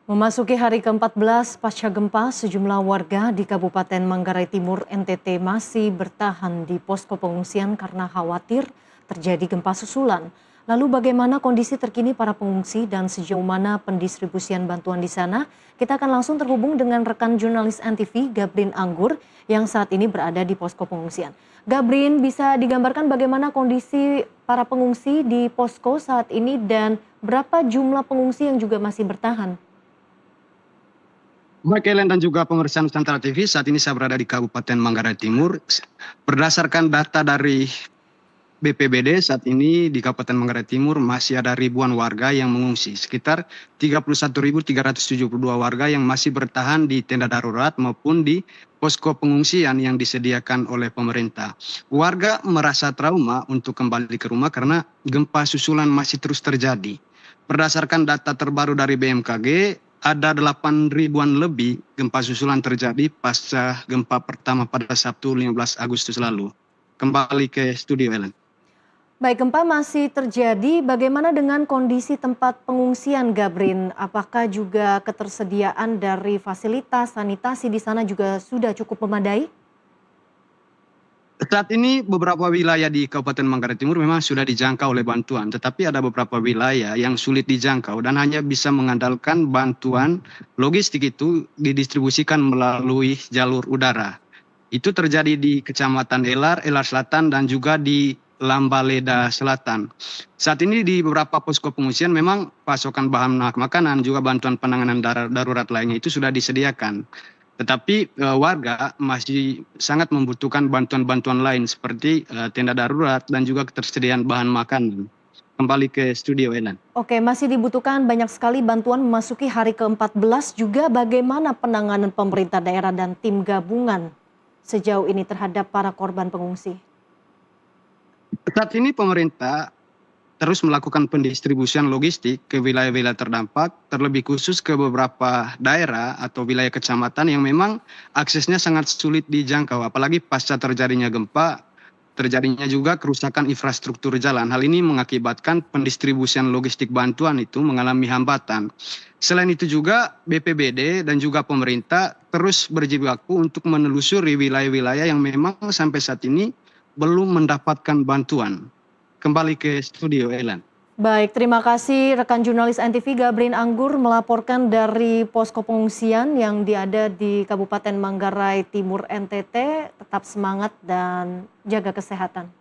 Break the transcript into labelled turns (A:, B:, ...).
A: Memasuki hari ke-14 pasca gempa, sejumlah warga di Kabupaten Manggarai Timur, NTT masih bertahan di posko pengungsian karena khawatir terjadi gempa susulan. Lalu bagaimana kondisi terkini para pengungsi dan sejauh mana pendistribusian bantuan di sana? Kita akan langsung terhubung dengan rekan jurnalis NTV, Gabrin Anggur, yang saat ini berada di posko pengungsian. Gabrin, bisa digambarkan bagaimana kondisi para pengungsi di posko saat ini dan berapa jumlah pengungsi yang juga masih bertahan?
B: Baik Ellen dan juga pemirsa Nusantara TV, saat ini saya berada di Kabupaten Manggarai Timur. Berdasarkan data dari BPBD, saat ini di Kabupaten Manggarai Timur masih ada ribuan warga yang mengungsi. Sekitar 31.372 warga yang masih bertahan di tenda darurat maupun di posko pengungsian yang disediakan oleh pemerintah. Warga merasa trauma untuk kembali ke rumah karena gempa susulan masih terus terjadi. Berdasarkan data terbaru dari BMKG, ada 8 ribuan lebih gempa susulan terjadi pasca gempa pertama pada Sabtu 15 Agustus lalu. Kembali ke studio, Ellen.
A: Baik, gempa masih terjadi. Bagaimana dengan kondisi tempat pengungsian, Gabrin? Apakah juga ketersediaan dari fasilitas sanitasi di sana juga sudah cukup memadai?
B: Saat ini beberapa wilayah di Kabupaten Manggarai Timur memang sudah dijangkau oleh bantuan, tetapi ada beberapa wilayah yang sulit dijangkau dan hanya bisa mengandalkan bantuan logistik itu didistribusikan melalui jalur udara. Itu terjadi di Kecamatan Elar, Elar Selatan dan juga di Lambaleda Selatan. Saat ini di beberapa posko pengungsian memang pasokan bahan makanan juga bantuan penanganan darurat lainnya itu sudah disediakan. Tetapi warga masih sangat membutuhkan bantuan-bantuan lain seperti tenda darurat dan juga ketersediaan bahan makanan. Kembali ke studio, Enan.
A: Oke, masih dibutuhkan banyak sekali bantuan memasuki hari ke-14. Juga bagaimana penanganan pemerintah daerah dan tim gabungan sejauh ini terhadap para korban pengungsi?
B: Saat ini pemerintah terus melakukan pendistribusian logistik ke wilayah-wilayah terdampak, terlebih khusus ke beberapa daerah atau wilayah kecamatan yang memang aksesnya sangat sulit dijangkau, apalagi pasca terjadinya gempa, terjadinya juga kerusakan infrastruktur jalan. Hal ini mengakibatkan pendistribusian logistik bantuan itu mengalami hambatan. Selain itu juga BPBD dan juga pemerintah terus berjibaku untuk menelusuri wilayah-wilayah yang memang sampai saat ini belum mendapatkan bantuan. Kembali ke studio, Ellen.
A: Baik, terima kasih rekan jurnalis NTV Gabrin Anggur melaporkan dari posko pengungsian yang ada di Kabupaten Manggarai Timur NTT. Tetap semangat dan jaga kesehatan.